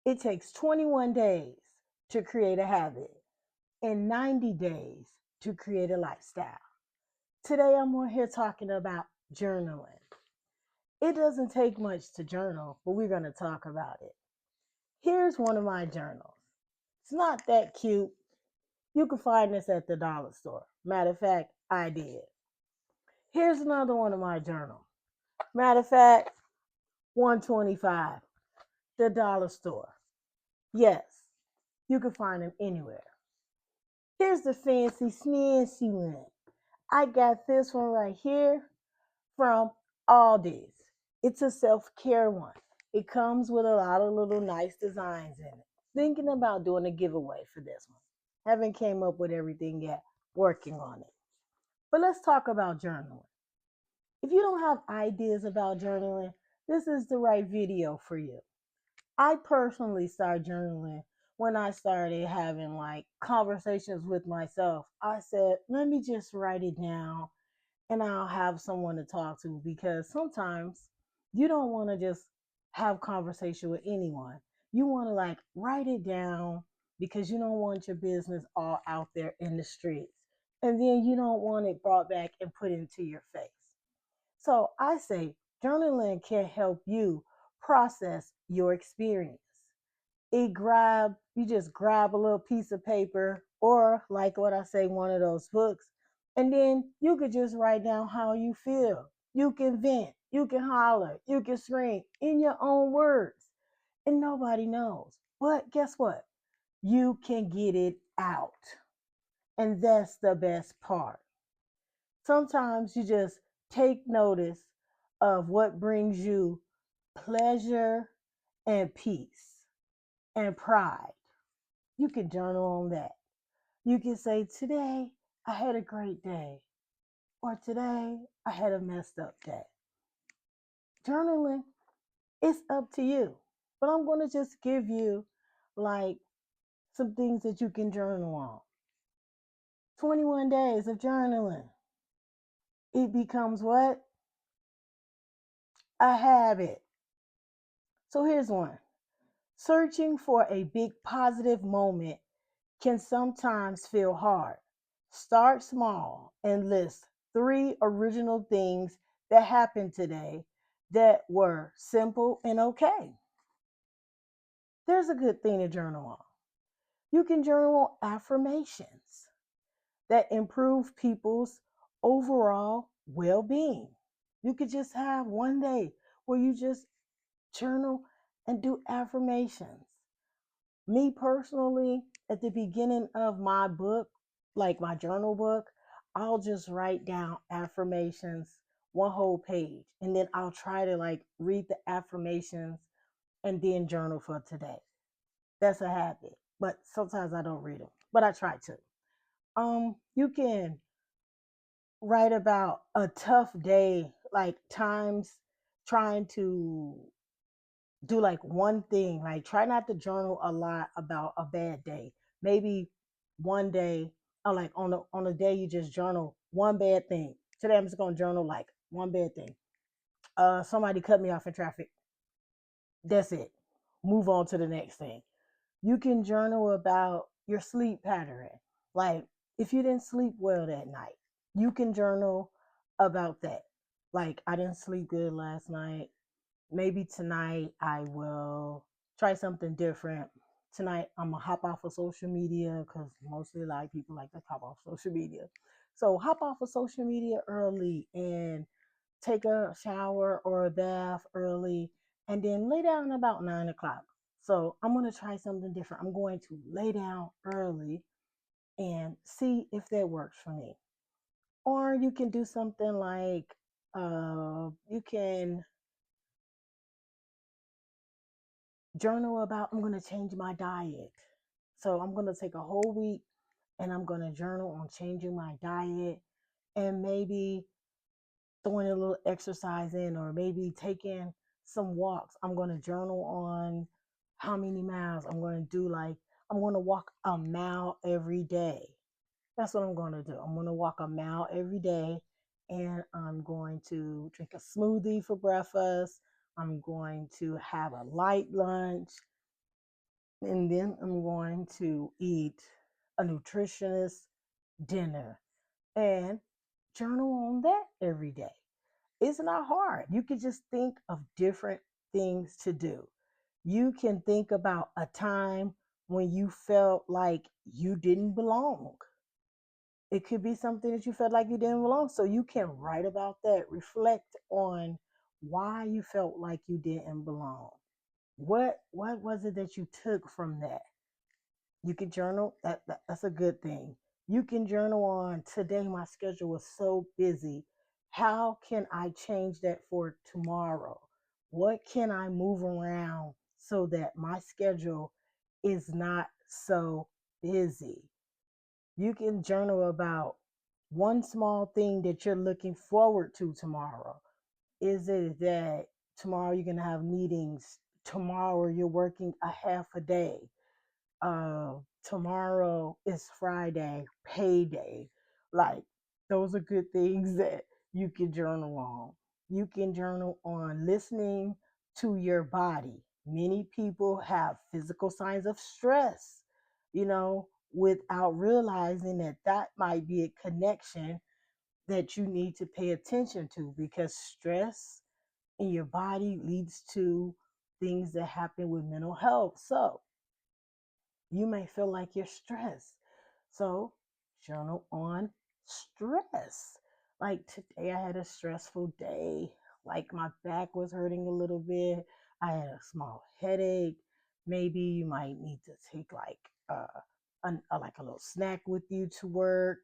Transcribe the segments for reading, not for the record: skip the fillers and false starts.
It takes 21 days to create a habit and 90 days to create a lifestyle. Today I'm on here talking about journaling. It doesn't take much to journal, but we're going to talk about it. Here's one of my journals. It's not that cute. You can find this at the dollar store. Matter of fact, I did. Here's another one of my journals. Matter of fact, 125, the dollar store. Yes, you can find them anywhere. Here's the fancy smancy one. I got this one right here from Aldi's. It's a self-care one. It comes with a lot of little nice designs in it. Thinking about doing a giveaway for this one. Haven't came up with everything yet. Working on it. But let's talk about journaling. If you don't have ideas about journaling, this is the right video for you. I personally started journaling when I started having like conversations with myself. I said, let me just write it down and I'll have someone to talk to because sometimes you don't want to just have conversation with anyone. You want to like write it down because you don't want your business all out there in the streets. And then you don't want it brought back and put into your face. So I say journaling can help you process your experience. You just grab a little piece of paper or like what I say, one of those books, and then you could just write down how you feel. You can vent, you can holler, you can scream in your own words, and nobody knows. But guess what? You can get it out. And that's the best part. Sometimes you just take notice of what brings you pleasure and peace and pride. You can journal on that. You can say, today I had a great day, or today I had a messed up day. Journaling, it's up to you. But I'm going to just give you like some things that you can journal on. 21 days of journaling. It becomes what? A habit. So here's one. Searching for a big positive moment can sometimes feel hard. Start small and list three original things that happened today that were simple and okay. There's a good thing to journal on. You can journal affirmations that improve people's overall well being. You could just have one day where you just journal and do affirmations. Me personally, at the beginning of my book, like my journal book, I'll just write down affirmations, one whole page, and then I'll try to like read the affirmations and then journal for today. That's a habit, but sometimes I don't read them, but I try to. You can write about a tough day, like times trying to do like one thing. Like try not to journal a lot about a bad day. Maybe one day, or like on a day you just journal one bad thing. Today I'm just gonna journal like one bad thing. Somebody cut me off in traffic. That's it. Move on to the next thing. You can journal about your sleep pattern. Like if you didn't sleep well that night, you can journal about that. Like I didn't sleep good last night. Maybe tonight I will try something different. Tonight I'm gonna hop off of social media because mostly a lot of people like to hop off social media. So hop off of social media early and take a shower or a bath early and then lay down about 9 o'clock. So I'm gonna try something different. I'm going to lay down early and see if that works for me. Or you can do something like you can journal about I'm going to change my diet. So I'm going to take a whole week and I'm going to journal on changing my diet and maybe throwing a little exercise in or maybe taking some walks. I'm going to journal on how many miles I'm going to do. Like I'm going to walk a mile every day. That's what I'm going to do. I'm going to walk a mile every day and I'm going to drink a smoothie for breakfast. I'm going to have a light lunch and then I'm going to eat a nutritionist dinner and journal on that every day. It's not hard. You can just think of different things to do. You can think about a time when you felt like you didn't belong. It could be something that you felt like you didn't belong. So you can write about that, reflect on why you felt like you didn't belong. What was it that you took from that? You can journal. That's a good thing. You can journal on today. My schedule was so busy. How can I change that for tomorrow? What can I move around so that my schedule is not so busy? You can journal about one small thing that you're looking forward to tomorrow. Is it that tomorrow you're going to have meetings? Tomorrow you're working a half a day. Tomorrow is Friday, payday. Like, those are good things that you can journal on. You can journal on listening to your body. Many people have physical signs of stress, you know, without realizing that that might be a connection that you need to pay attention to, because stress in your body leads to things that happen with mental health. So, you may feel like you're stressed. So, journal on stress. Like today, I had a stressful day. Like my back was hurting a little bit. I had a small headache. Maybe you might need to take like a little snack with you to work.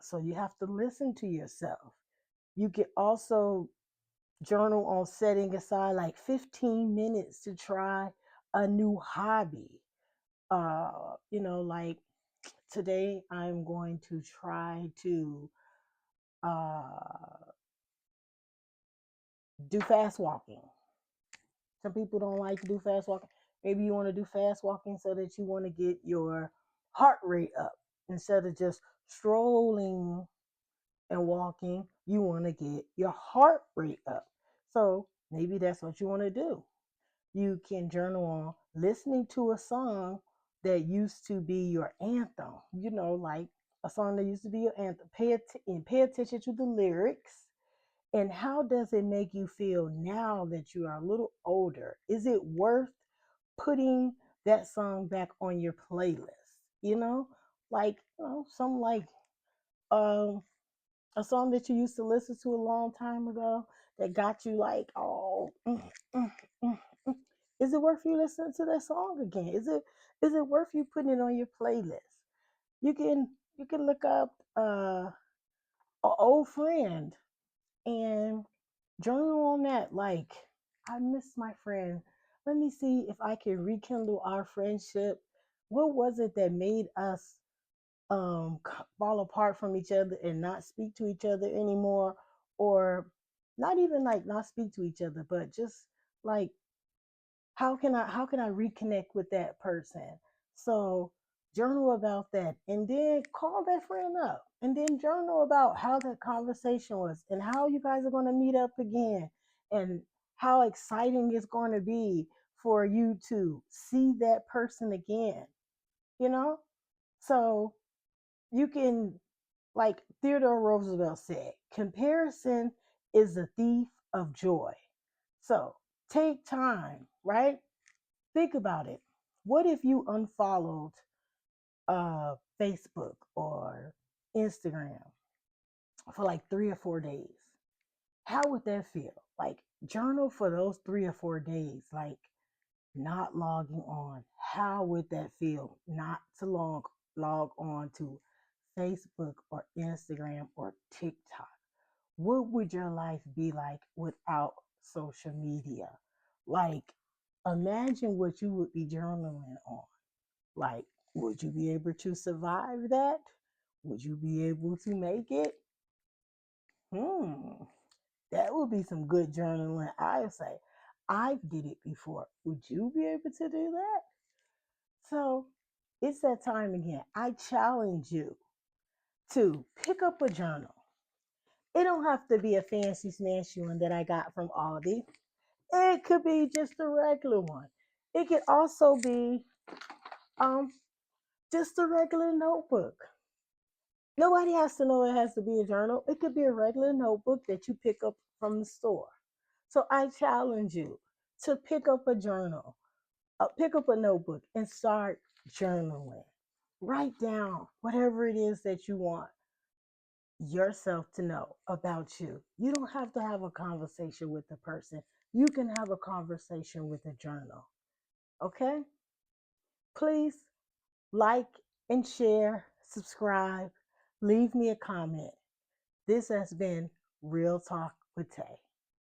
So you have to listen to yourself. You can also journal on setting aside like 15 minutes to try a new hobby. Like today I'm going to try to uh, do fast walking. Some people don't like to do fast walking. Maybe you want to do fast walking so that you want to get your heart rate up instead of just strolling and walking. You want to get your heart rate up. So maybe that's what you want to do. You can journal on listening to a song that used to be your anthem, like a song that used to be your anthem. Pay attention to the lyrics, and how does it make you feel now that you are a little older? Is it worth putting that song back on your playlist? Like, some like um a song that you used to listen to a long time ago that got you like, oh, mm, mm, mm. Is it worth you listening to that song again? Is it worth you putting it on your playlist? You can look up an old friend and journal on that. Like, I miss my friend. Let me see if I can rekindle our friendship. What was it that made us fall apart from each other and not speak to each other anymore? Or not even like not speak to each other, but just like, how can I reconnect with that person? So journal about that, and then call that friend up, and then journal about how that conversation was and how you guys are going to meet up again, and how exciting it's going to be for you to see that person again, you know? So you can, like Theodore Roosevelt said, comparison is the thief of joy. So take time, right? Think about it. What if you unfollowed Facebook or Instagram for like 3 or 4 days? How would that feel? Like, journal for those 3 or 4 days, like not logging on. How would that feel not to log on to Facebook or Instagram or TikTok? What would your life be like without social media? Like, imagine what you would be journaling on. Like, would you be able to survive that? Would you be able to make it? Hmm, that would be some good journaling. I say, I did it before. Would you be able to do that? So it's that time again. I challenge you to pick up a journal. It don't have to be a fancy smashy one that I got from Aldi. It could be just a regular one. It could also be Um, just a regular notebook. Nobody has to know it has to be a journal. It could be a regular notebook that you pick up from the store. So I challenge you to pick up a journal, pick up a notebook and start journaling. Write down whatever it is that you want yourself to know about you. You don't have to have a conversation with the person. You can have a conversation with a journal. Okay? Please like and share, subscribe, leave me a comment. This has been Real Talk with Tay.